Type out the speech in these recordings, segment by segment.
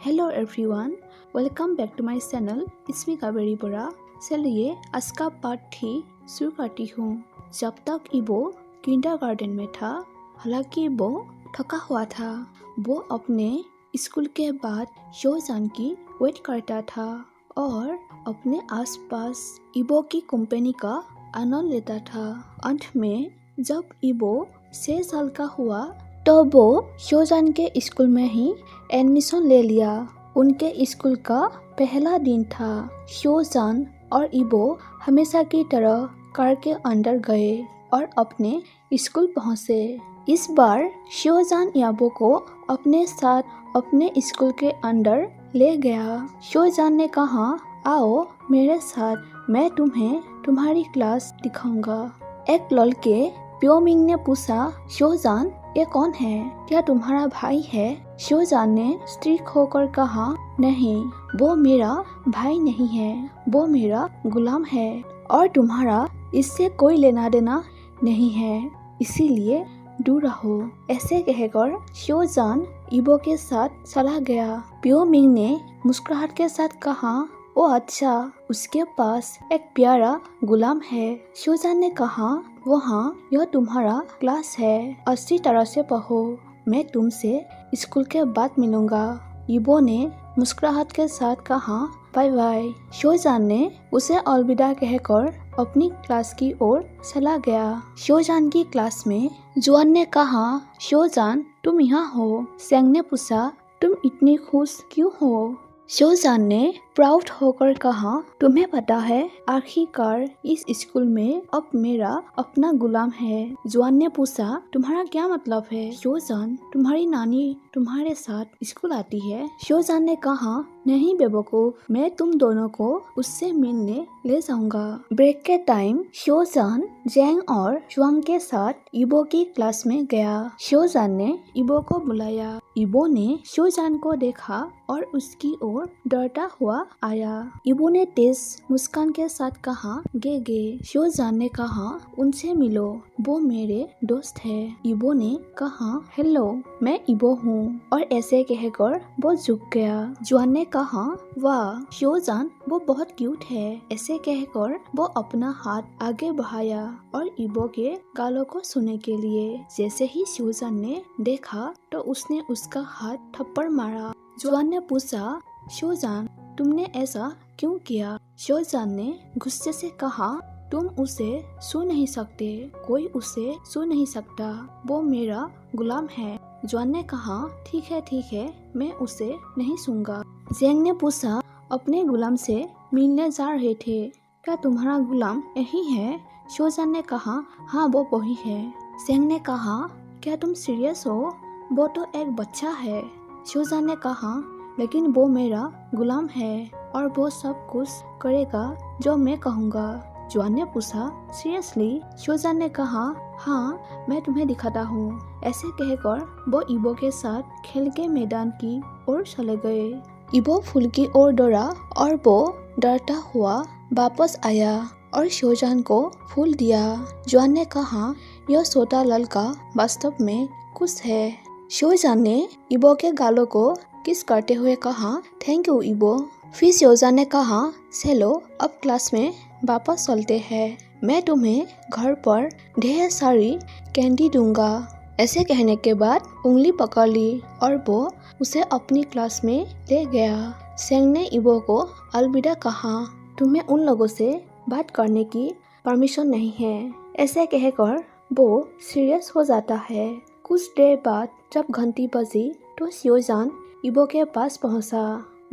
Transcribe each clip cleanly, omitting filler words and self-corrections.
Hello everyone, welcome back to my channel. It's me Kaveri Bora. चलिए आज का पार्ट 3 शुरू करती हूँ। जब तक इबो किंडरगार्टन में था, हालांकि वो थका हुआ था, वो अपने स्कूल के बाद शोजान की वेट करता था और अपने आसपास इबो की कंपनी का आनंद लेता था। अंत में जब इबो 6 साल का हुआ तो वो शोजान के स्कूल में ही एडमिशन ले लिया। उनके स्कूल का पहला दिन था। शोजान और इबो हमेशा की तरह कार के अंदर गए और अपने स्कूल पहुंचे। इस बार शोजान इबो को अपने साथ अपने स्कूल के अंदर ले गया। शोजान ने कहा, आओ मेरे साथ, मैं तुम्हें तुम्हारी क्लास दिखाऊंगा। एक लड़के प्योमिंग ने पूछा, शोजान ये कौन है? क्या तुम्हारा भाई है? शोजान ने स्ट्रिक्ट होकर कहा, नहीं, वो मेरा भाई नहीं है, वो मेरा गुलाम है और तुम्हारा इससे कोई लेना देना नहीं है, इसीलिए दूर रहो। ऐसे कहकर शोजान इबो के साथ चला गया। प्योमिंग ने मुस्कुराहट के साथ कहा, ओ अच्छा, उसके पास एक प्यारा गुलाम है। शोजान ने कहा, वो हाँ, यह तुम्हारा क्लास है, अच्छी तरह से पढ़ो, मैं तुमसे स्कूल के बाद मिलूंगा। इबो ने मुस्कुराहट के साथ कहा, बाय बाय। शोजान ने उसे अलविदा कहकर अपनी क्लास की ओर चला गया। शोजान की क्लास में जुआन ने कहा, शोजान तुम यहाँ हो? सेंग ने पूछा, तुम इतनी खुश क्यों हो? शोजान ने प्राउड होकर कहा, तुम्हें पता है, आखिरकार इस स्कूल में अब मेरा अपना गुलाम है। जुआन ने पूछा, तुम्हारा क्या मतलब है? शोजान, तुम्हारी नानी तुम्हारे साथ स्कूल आती है? शोजान ने कहा, नहीं बेवकूफ, मैं तुम दोनों को उससे मिलने ले जाऊंगा। ब्रेक के टाइम शोजान जेंग और जुआंग के साथ इबो की क्लास में गया। शोजान ने इबो को बुलाया। इबो ने शोजान को देखा और उसकी ओर डरता हुआ आया। इबो ने तेज मुस्कान के साथ कहा, गे गे। शोजान ने कहा, उनसे मिलो, वो मेरे दोस्त है। इबो ने कहा, हेलो, मैं इबो हूँ, और ऐसे कहकर वो झुक गया। जुआन ने कहा, वाह शोजान, वो बहुत क्यूट है। ऐसे कहकर वो अपना हाथ आगे बढ़ाया और इबो के गालों को छूने के लिए। जैसे ही शोजान ने देखा तो उसने उसका हाथ थप्पड़ मारा। जुआन ने पूछा, शोजान तुमने ऐसा क्यों किया? शोजान ने गुस्से से कहा, तुम उसे छू नहीं सकते, कोई उसे छू नहीं सकता, वो मेरा गुलाम है। जुआन ने कहा, ठीक है, मैं उसे नहीं छूंगा। जेंग ने पूछा, अपने गुलाम से मिलने जा रहे थे, क्या तुम्हारा गुलाम यही है? शोजान ने कहा, हाँ वो वही है। जेंग ने कहा, क्या तुम सीरियस हो? वो तो एक बच्चा है। शोजान ने कहा, लेकिन वो मेरा गुलाम है और वो सब कुछ करेगा जो मैं कहूँगा। जुआन ने पूछा, सीरियसली? शोजान ने कहा, हाँ, मैं तुम्हें दिखाता हूँ। ऐसे कहकर वो इबो के साथ खेल के मैदान की ओर चले गए। इबो फूल की ओर दौड़ा और वो डरता हुआ वापस आया और शोजान को फूल दिया। जुआन ने कहा, यह छोटा लड़का वास्तव में खुश है। शोजान ने इबो के गालों को किस करते हुए कहा, थैंक यू इबो। फिर शोजान ने कहा, चलो अब क्लास में वापस चलते हैं, मैं तुम्हें घर पर ढेर सारी कैंडी दूंगा। ऐसे कहने के बाद उंगली पकड़ ली और वो उसे अपनी क्लास में ले गया। सेंग ने इबो को अलविदा कहा, तुम्हें उन लोगों से बात करने की परमिशन नहीं है। ऐसे कहकर वो सीरियस हो जाता है। कुछ देर बाद जब घंटी बजी तो शोजान इबो के पास पहुंचा।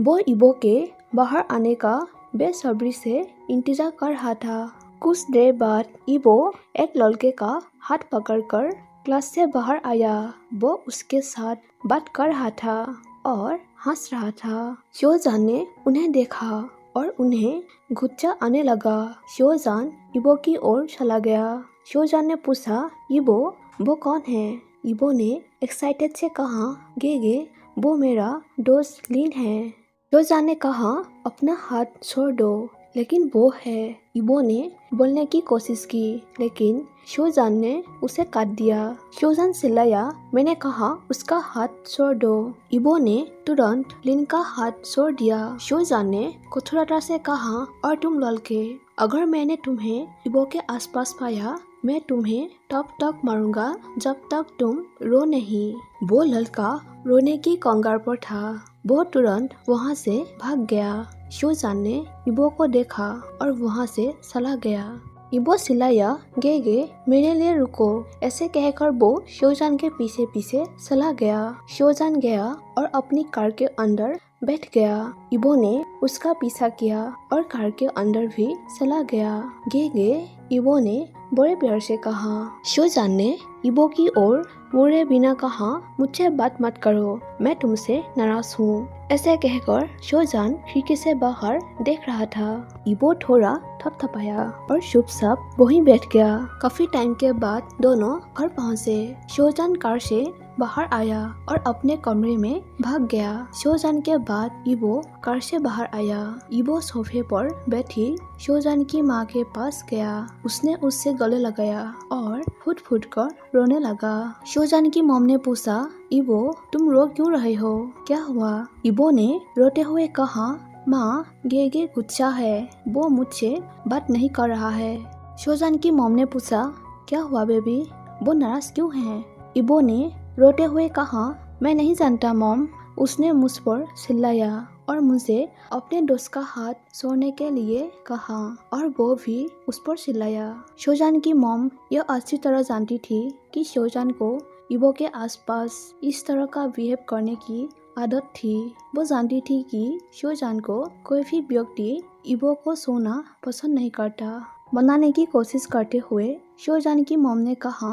वो इबो के बाहर आने का बेसब्री से इंतजार कर रहा था। कुछ देर बाद इबो एक लड़के का हाथ पकड़कर क्लास से बाहर आया। वो उसके साथ बात कर रहा था और हंस रहा था। शोजान ने उन्हें देखा और उन्हें गुस्सा आने लगा। शोजान इबो की ओर चला गया। शोजान ने पूछा, इबो वो कौन है? इबो ने एक्साइटेड से कहा, गे वो मेरा दोस्त लिन है। शोजान ने कहा, अपना हाथ छोड़ दो, लेकिन वो है। इबो ने बोलने की कोशिश की, लेकिन शोजान ने उसे काट दिया। शोजान चिल्लाया, मैंने कहा उसका हाथ छोड़ दो। इबो ने तुरंत लिन का हाथ छोड़ दिया। शोजान ने कठोरता से कहा, और तुम लड़के, अगर मैंने तुम्हें इबो के आसपास पाया, मैं तुम्हें तब तक मारूंगा जब तक तुम रो नहीं। वो लड़का रोने की कगार पर था। वो तुरंत वहाँ से भाग गया। शोजान ने इबो को देखा और वहाँ से चला गया। इबो चिल्लाया, गे मेरे लिए रुको। ऐसे कहकर वो शोजान के पीछे पीछे चला गया। शोजान गया और अपनी कार के अंदर बैठ गया। इबो ने उसका पीछा किया और कार के अंदर भी चला गया। गे इबो ने बड़े प्यार से कहा। शोजान ने इबो की ओर मुड़े बिना कहा, मुझसे बात मत करो, मैं तुमसे नाराज हूँ। ऐसे कहकर शोजान खिड़की से बाहर देख रहा था। इबो थोड़ा थपथपाया और चुपचाप वहीं बैठ गया। काफी टाइम के बाद दोनों घर पहुँचे। शोजान कार से बाहर आया और अपने कमरे में भाग गया। शोजान के बाद इबो कार से बाहर आया। इबो सोफे पर बैठी शोजान की माँ के पास गया। उसने उससे गले लगाया और फुट फुट कर रोने लगा। शोजान की मॉम ने पूछा, इबो तुम रो क्यों रहे हो, क्या हुआ? इबो ने रोते हुए कहा, माँ गे गुस्सा है, वो मुझसे बात नहीं कर रहा है। शोजान की मॉम ने पूछा, क्या हुआ बेबी, वो नाराज क्यों है? इबो ने रोते हुए कहा, मैं नहीं जानता मॉम, उसने मुझ पर चिल्लाया और मुझे अपने दोस्त का हाथ छोड़ने के लिए कहा और वो भी उस पर चिल्लाया। शोजान की मॉम यह अच्छी तरह जानती थी कि शोजान को इबो के आसपास इस तरह का बिहेव करने की आदत थी। वो जानती थी कि शोजान को कोई भी व्यक्ति इबो को छूना पसंद नहीं करता। मनाने की कोशिश करते हुए शोजान की मॉम ने कहा,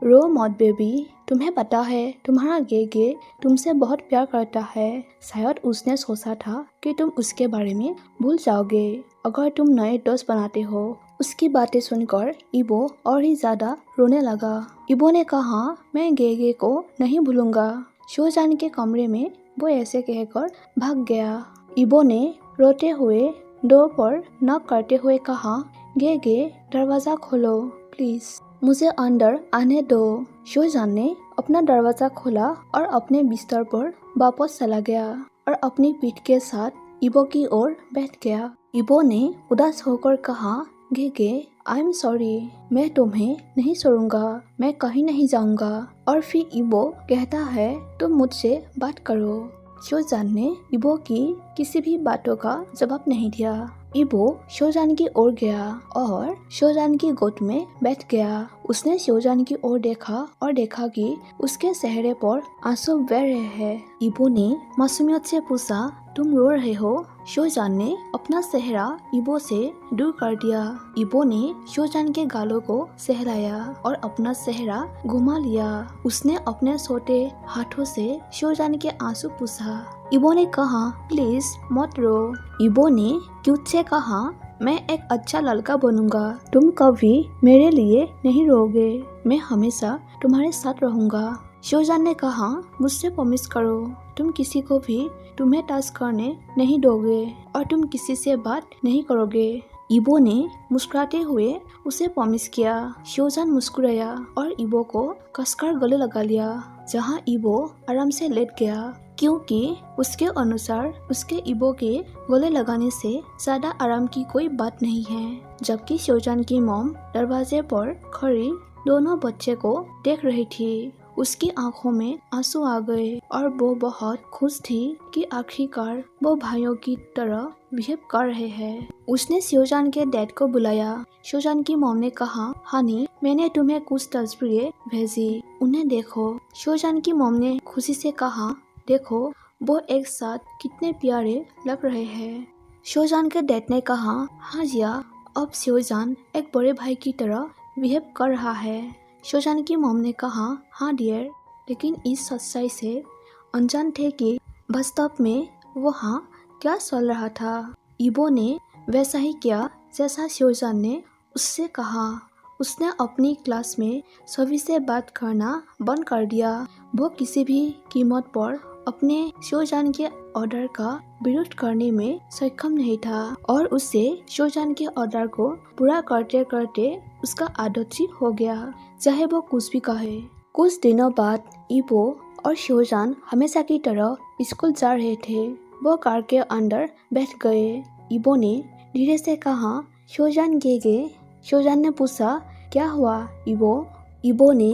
रो मत बेबी, तुम्हें पता है तुम्हारा गे तुमसे बहुत प्यार करता है। शायद उसने सोचा था कि तुम उसके बारे में भूल जाओगे अगर तुम नए दोस्त बनाते हो। उसकी बातें सुनकर इबो और ही ज्यादा रोने लगा। इबो ने कहा, मैं गे को नहीं भूलूंगा। शोजान के कमरे में वो ऐसे कहकर भाग गया। इबो ने रोते हुए डोर पर नॉक करते हुए कहा, गे दरवाजा खोलो प्लीज, मुझे अंदर आने दो। शोजान ने अपना दरवाजा खोला और अपने बिस्तर पर वापस चला गया और अपनी पीठ के साथ इबो की ओर बैठ गया। इबो ने उदास होकर कहा, गे आई एम सॉरी, मैं तुम्हें नहीं छोड़ूंगा, मैं कहीं नहीं जाऊंगा। और फिर इबो कहता है, तुम मुझसे बात करो। शोजान ने इबो की किसी भी बातों का जवाब नहीं दिया। इबो शोजान की ओर गया और शोजान की गोद में बैठ गया। उसने शोजान की ओर देखा और देखा कि उसके चेहरे पर आंसू बह रहे हैं। इबो ने मासूमियत से पूछा, तुम रो रहे हो? शोजान ने अपना चेहरा इबो से दूर कर दिया। इबो ने शोजान के गालों को सहलाया और अपना चेहरा घुमा लिया। उसने अपने छोटे हाथों से शोजान के आंसू पूछा। इबो ने कहा, प्लीज मत रो। इबो ने क्यूट से कहा, मैं एक अच्छा लड़का बनूंगा, तुम कभी मेरे लिए नहीं रोगे, मैं हमेशा तुम्हारे साथ रहूंगा। शोजान ने कहा, मुझसे प्रॉमिस करो, तुम किसी को भी तुम्हें टच करने नहीं दोगे और तुम किसी से बात नहीं करोगे। इबो ने मुस्कुराते हुए उसे प्रॉमिस किया। शोजान मुस्कुराया और इबो को कसकर गले लगा लिया, जहां इबो आराम से लेट गया, क्योंकि उसके अनुसार उसके इबो के गले लगाने से ज्यादा आराम की कोई बात नहीं है। जबकि शोजान की मॉम दरवाजे पर खड़ी दोनों बच्चे को देख रही थी। उसकी आंखों में आंसू आ गए और वो बहुत खुश थी कि आखिरकार वो भाइयों की तरह बिहेव कर रहे हैं। उसने शोजान के डैड को बुलाया। शोजान की मॉम ने कहा, हनी, मैंने तुम्हें कुछ तस्वीरें भेजी, उन्हें देखो। शोजान की मॉम ने खुशी से कहा, देखो वो एक साथ कितने प्यारे लग रहे हैं। शोजान के डैड ने कहा, हाँ जिया, अब शोजान एक बड़े भाई की तरह बिहेव कर रहा है। शोजान की मॉम ने कहा, हाँ डियर, लेकिन इस सच्चाई से अनजान थे कि वास्तव में वहाँ क्या चल रहा था। इबो ने वैसा ही किया जैसा शोजान ने उससे कहा। उसने अपनी क्लास में सभी से बात करना बंद कर दिया। वो किसी भी कीमत पर अपने शोजान के ऑर्डर का विरोध करने में सक्षम नहीं था और उससे शोजान के ऑर्डर को पूरा करते करते उसका आदत सी हो गया, चाहे वो कुछ भी कहे। कुछ दिनों बाद इबो और शोजान हमेशा की तरह स्कूल जा रहे थे। वो कार के अंदर बैठ गए। इबो ने धीरे से कहा, शोजान गे। शोजान ने पूछा, क्या हुआ इबो? इबो ने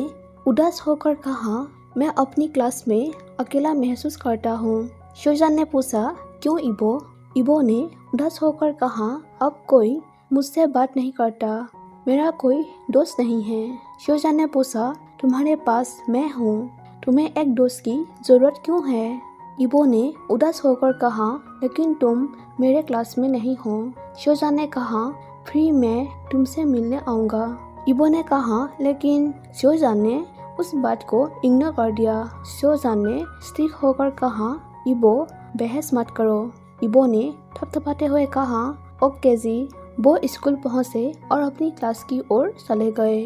उदास होकर कहा, मैं अपनी क्लास में अकेला महसूस करता हूँ। शोजान ने पूछा, क्यों इबो? इबो ने उदास होकर कहा, अब कोई मुझसे बात नहीं करता, मेरा कोई दोस्त नहीं है। शोजान ने पूछा, तुम्हारे पास मैं हूँ, तुम्हें एक दोस्त की जरूरत क्यों है? इबो ने उदास होकर कहा, लेकिन तुम मेरे क्लास में नहीं हो। शोजान ने कहा, फिर मैं तुमसे मिलने आऊँगा। इबो ने कहा, लेकिन शोजान ने उस बात को इग्नोर कर दिया। शोजान ने स्थिर होकर कहा, इबो बहस मत करो। इबो ने थपथपाते हुए कहा, ओके जी। वो स्कूल पहुंचे और अपनी क्लास की ओर चले गए।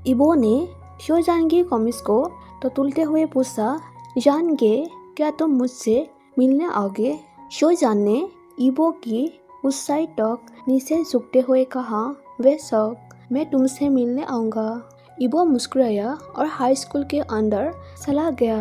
इबो ने शोजान की कमीज को टटोलते हुए पूछा, जान गे, क्या तुम मुझसे मिलने आओगे? शोजान ने इबो की उस साइड तक नीचे झुकते हुए कहा, वे सब, मैं तुमसे मिलने आऊँगा। इबो मुस्कुराया और हाई स्कूल के अंदर चला गया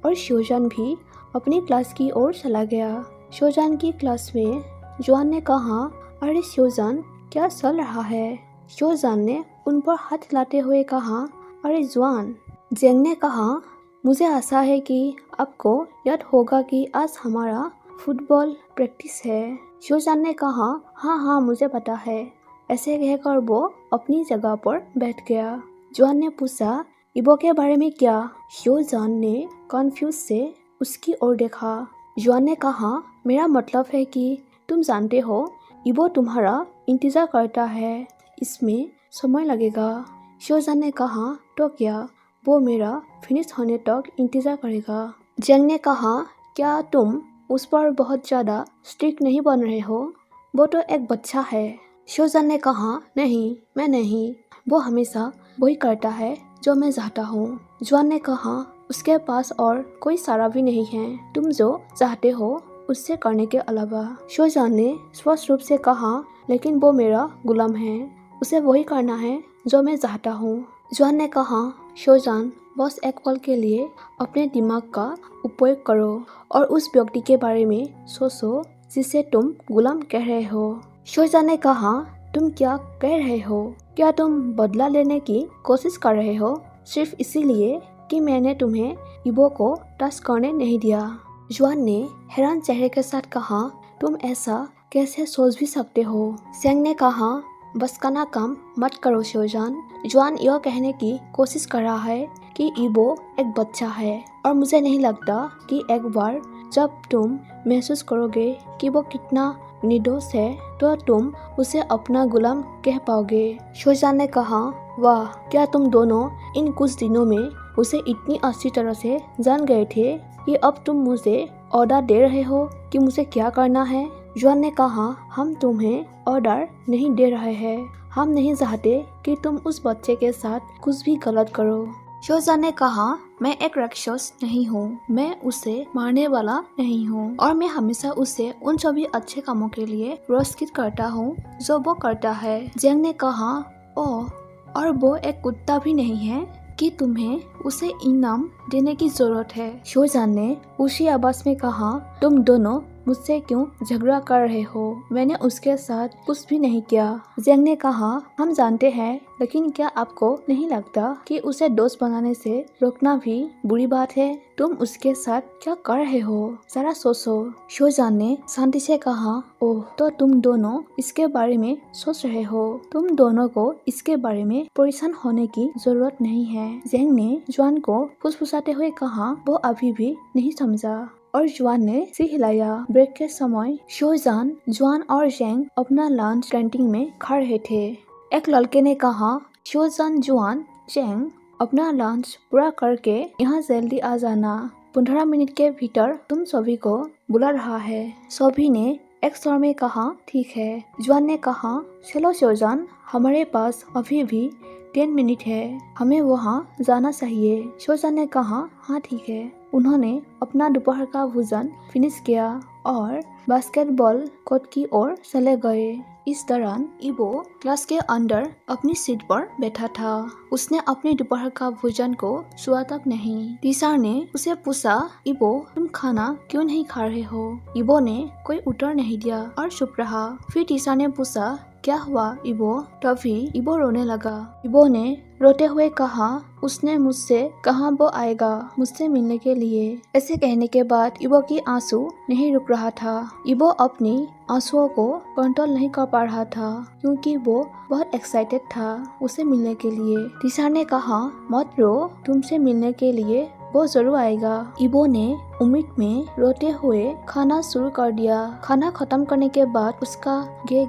और शोजान भी अपनी क्लास की ओर चला गया। शोजान की क्लास में जुआन ने कहा, अरे शोजान, क्या चल रहा है? शोजान ने उन पर हाथ हिलाते हुए कहा, अरे जुआन। जेंग ने कहा, मुझे आशा है कि आपको याद होगा कि आज हमारा फुटबॉल प्रैक्टिस है। शोजान ने कहा, हाँ मुझे पता है। ऐसे कहकर वो अपनी जगह पर बैठ गया। जुआन ने पूछा, इबो के बारे में क्या? शोजान ने कन्फ्यूज से उसकी ओर देखा। जुआन ने कहा, मेरा मतलब है कि तुम जानते हो इबो तुम्हारा इंतजार करता है, इसमें समय लगेगा। शोजान ने कहा, तो क्या वो मेरा फिनिश होने तक इंतजार करेगा? जेंग ने कहा, क्या तुम उस पर बहुत ज़्यादा स्ट्रिक्ट नहीं बन रहे हो? वो तो एक बच्चा है। शोजान ने कहा, नहीं, मैं नहीं, वो हमेशा वही करता है जो मैं चाहता हूँ। जुआन ने कहा, उसके पास और कोई सारा भी नहीं है, तुम जो चाहते हो उससे करने के अलावा। शोजान ने स्पष्ट रूप से कहा, लेकिन वो मेरा गुलाम है, उसे वही करना है जो मैं चाहता हूँ। जुआन ने कहा, शोजान, बस एक पल के लिए अपने दिमाग का उपयोग करो और उस व्यक्ति के बारे में सोचो जिसे तुम गुलाम कह रहे हो। शोजान ने कहा, तुम क्या कह रहे हो? क्या तुम बदला लेने की कोशिश कर रहे हो सिर्फ इसीलिए कि मैंने तुम्हें इबो को टच करने नहीं दिया? जुआन ने हैरान चेहरे के साथ कहा, तुम ऐसा कैसे सोच भी सकते हो? जेंग ने कहा, बस का ना काम मत करो शोजान। जुआन यह कहने की कोशिश कर रहा है कि इबो एक बच्चा है और मुझे नहीं लगता कि एक बार जब तुम महसूस करोगे कि वो कितना निर्दोष है तो तुम उसे अपना गुलाम कह पाओगे। शोजान ने कहा, वाह, क्या तुम दोनों इन कुछ दिनों में उसे इतनी अच्छी तरह से जान गए थे कि अब तुम मुझे ऑर्डर दे रहे हो कि मुझे क्या करना है? जुआन ने कहा, हम तुम्हें ऑर्डर नहीं दे रहे हैं, हम नहीं चाहते कि तुम उस बच्चे के साथ कुछ भी गलत करो। शोजान ने कहा, मैं एक राक्षस नहीं हूँ, मैं उसे मारने वाला नहीं हूँ और मैं हमेशा उसे उन सभी अच्छे कामों के लिए पुरस्कृत करता हूँ जो वो करता है। जेंग ने कहा, ओह, और वो एक कुत्ता भी नहीं है कि तुम्हें उसे इनाम देने की जरूरत है। शोजान ने उसी आवाज में कहा, तुम दोनों मुझसे क्यों झगड़ा कर रहे हो? मैंने उसके साथ कुछ भी नहीं किया। जेंग ने कहा, हम जानते हैं, लेकिन क्या आपको नहीं लगता कि उसे दोस्त बनाने से रोकना भी बुरी बात है? तुम उसके साथ क्या कर रहे हो, जरा सोचो। शोजान ने शांति से कहा, ओह, तो तुम दोनों इसके बारे में सोच रहे हो। तुम दोनों को इसके बारे में परेशान होने की जरूरत नहीं है। जेंग ने जुआन को फुसफुसाते हुए कहा, वो अभी भी नहीं समझा और जुआन ने सिर हिलाया। ब्रेक के समय शोजान, जुआन और जेंग अपना लंच कैंटीन में खा रहे थे। एक लड़के ने कहा, शोजान, जुआन, जेंग, अपना लंच पूरा करके यहाँ जल्दी आ जाना, 15 मिनट के भीतर तुम सभी को बुला रहा है। सभी ने एक स्वर में कहा, ठीक है। जुआन ने कहा, चलो शोजान, हमारे पास अभी भी 10 मिनट है, हमें वहाँ जाना चाहिए। शोजान ने कहा, हाँ ठीक है। उन्होंने अपना दोपहर का भोजन फिनिश किया और बास्केटबॉल कोर्ट की ओर चले गए। इस दौरान इबो क्लास के अंदर अपनी सीट पर बैठा था। उसने अपने दोपहर का भोजन को छुआ तक नहीं। टीचर ने उसे पूछा, इबो तुम खाना क्यों नहीं खा रहे हो? इबो ने कोई उत्तर नहीं दिया और चुप रहा। फिर टीचर ने पूछा, क्या हुआ इबो? तभी इबो रोने लगा। इबो ने रोते हुए कहा, उसने मुझसे कहा वो आएगा मुझसे मिलने के लिए। ऐसे कहने के बाद इबो की आंसू नहीं रुक रहा था। इबो अपनी आंसुओं को कंट्रोल नहीं कर पा रहा था क्योंकि वो बहुत एक्साइटेड था उसे मिलने के लिए। टीचर ने कहा, मत रो, तुमसे मिलने के लिए वो जरूर आएगा। इबो ने उम्मीद में रोते हुए खाना शुरू कर दिया। खाना खत्म करने के बाद उसका गे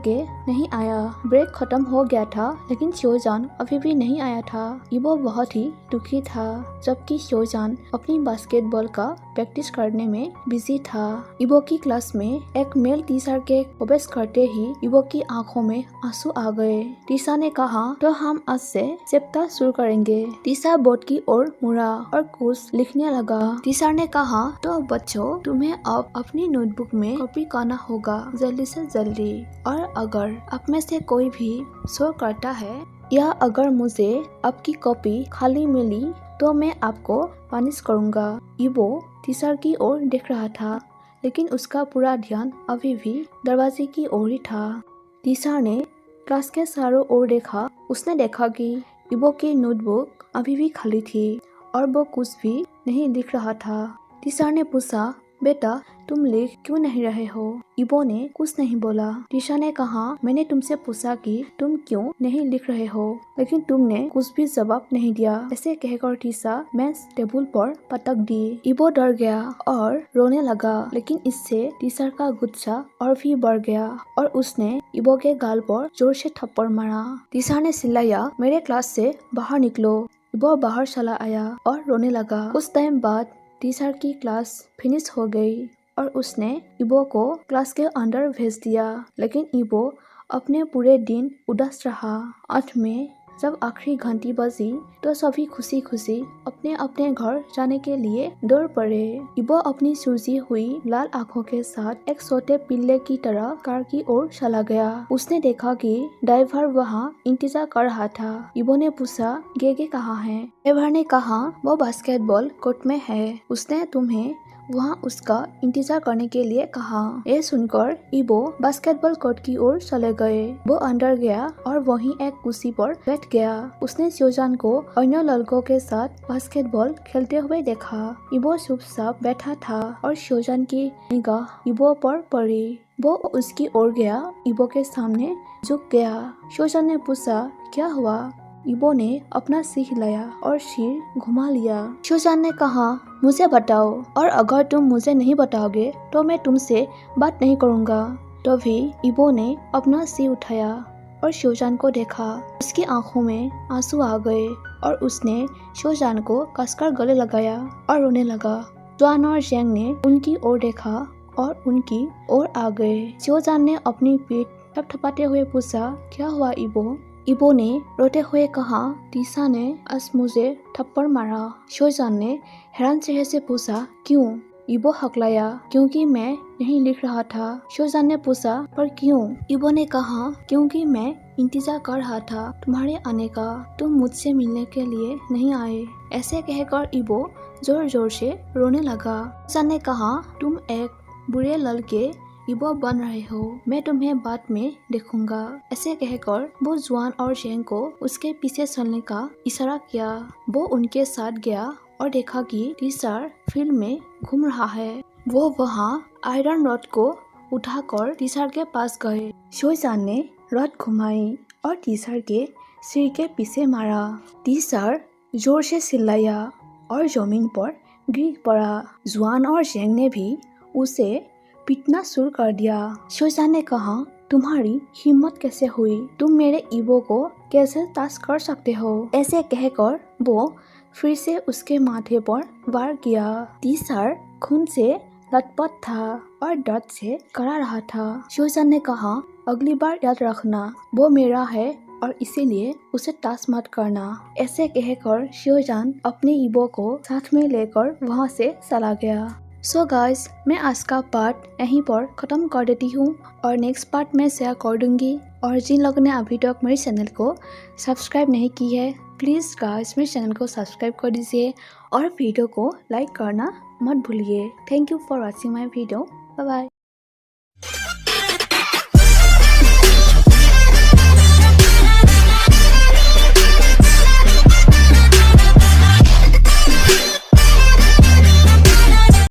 नहीं आया। ब्रेक खत्म हो गया था लेकिन शोजान अभी भी नहीं आया था। इबो बहुत ही दुखी था जबकि शोजान अपनी बास्केटबॉल का प्रैक्टिस करने में बिजी था। इबो की क्लास में एक मेल टीचर के प्रवेश करते ही इबो की आंखों में आंसू आ गए। टीचर ने कहा, तो हम आज से सप्ताह शुरू करेंगे। टीचर बोर्ड की ओर मुड़ा और कुछ लिखने लगा। टीचर ने कहा, तो बच्चों तुम्हें अब अपनी नोटबुक में कॉपी करना होगा जल्दी से जल्दी। और अगर आप में से कोई भी शो करता है या अगर मुझे आपकी कॉपी खाली मिली तो मैं आपको पनिश करूंगा। इबो टीचर की ओर देख रहा था लेकिन उसका पूरा ध्यान अभी भी दरवाजे की ओर ही था। टीचर ने क्लास के चारों ओर देखा। उसने देखा कि इबो की नोटबुक अभी भी खाली थी और वो कुछ भी नहीं लिख रहा था। टीचर ने पूछा, बेटा तुम लिख क्यों नहीं रहे हो? इबो ने कुछ नहीं बोला। टीचर ने कहा, मैंने तुमसे पूछा कि तुम क्यों नहीं लिख रहे हो लेकिन तुमने कुछ भी जवाब नहीं दिया। ऐसे कहकर टीचर बेंच टेबल पर पटक दी। इबो डर गया और रोने लगा लेकिन इससे टीचर का गुस्सा और भी बढ़ गया और उसने इबो के गाल पर जोर से थप्पड़ मारा। टीचर ने चिल्लाया, मेरे क्लास से बाहर निकलो। इबो बाहर चला आया और रोने लगा। कुछ टाइम बाद टीचर की क्लास फिनिश हो गई और उसने इबो को क्लास के अंदर भेज दिया लेकिन इबो अपने पूरे दिन उदास रहा। अंत में जब आखिरी घंटी बजी तो सभी खुशी खुशी अपने अपने घर जाने के लिए दौड़ पड़े। इबो अपनी सूजी हुई लाल आंखों के साथ एक छोटे पिल्ले की तरह कार की ओर चला गया। उसने देखा कि ड्राइवर वहां इंतजार कर रहा था। इबो ने पूछा, गेगे कहाँ है? ड्राइवर ने कहा, वो बास्केटबॉल कोर्ट में है। उसने तुम्हें वहाँ उसका इंतजार करने के लिए कहा। ये सुनकर इबो बास्केटबॉल कोर्ट की ओर चले गए। वो अंदर गया और वहीं एक कुर्सी पर बैठ गया। उसने शोजान को अन्य लड़कों के साथ बास्केटबॉल खेलते हुए देखा। इबो चुपचाप बैठा था और शोजान की निगाह इबो पर पड़ी। वो उसकी ओर गया, इबो के सामने झुक गया। शोजान ने पूछा, क्या हुआ? इबो ने अपना सिर हिलाया और सिर घुमा लिया। शोजान ने कहा, मुझे बताओ और अगर तुम मुझे नहीं बताओगे तो मैं तुमसे बात नहीं करूँगा। तभी इबो ने अपना सिर उठाया और शोजान को देखा। उसकी आंखों में आंसू आ गए और उसने शोजान को कसकर गले लगाया और रोने लगा। जुआन और जेंग ने उनकी ओर देखा और उनकी ओर आ गए। शोजान ने अपनी पीठ थपथपाते हुए पूछा, क्या हुआ इबो? इबो ने रोते हुए कहा, टीचर ने आज मुझे थप्पड़ मारा। शोजान ने हैरान चेहरे से पूछा, क्यों? इबो हकलाया, क्योंकि मैं नहीं लिख रहा था। शोजान ने पूछा, पर क्यों? इबो ने कहा, क्योंकि मैं इंतजार कर रहा था तुम्हारे आने का। तुम मुझसे मिलने के लिए नहीं आए। ऐसे कहकर इबो जोर जोर से रोने लगा। शोजान ने कहा, तुम एक बुरे लड़के इबो बन रहे हो। मैं तुम्हें बाद में देखूंगा। ऐसे कहकर वो जुआन और जेंग को उसके पीछे चलने का इशारा किया। वो उनके साथ गया और देखा कि टीचर फील्ड में घूम रहा है। वो वहाँ आयरन रॉड को उठाकर टीचर के पास गए। शोजान ने रॉड घुमाई और टीचर के सिर के पीछे मारा। टीचर जोर से चिल्लाया और जमीन पर गिर पड़ा। जुआन और जेंग ने भी उसे पीटना शुरू कर दिया। शोजान ने कहा, तुम्हारी हिम्मत कैसे हुई? तुम मेरे इबो को कैसे टच कर सकते हो? ऐसे कहकर वो फिर से उसके माथे पर वार किया। टीचर खून से लथपथ था और दर्द से करा रहा था। शोजान ने कहा, अगली बार याद रखना, वो मेरा है और इसीलिए उसे टच मत करना। ऐसे कहकर शियोजान अपने ईबो को साथ में लेकर वहाँ से चला गया। सो गाइस, मैं आज का पार्ट यहीं पर खत्म कर देती हूँ और नेक्स्ट पार्ट में शेयर कर दूंगी। और जिन लोगों ने अभी तक मेरे चैनल को सब्सक्राइब नहीं की है, प्लीज़ गाइस मेरे चैनल को सब्सक्राइब कर दीजिए और वीडियो को लाइक करना मत भूलिए। Thank you for watching my video. Bye bye.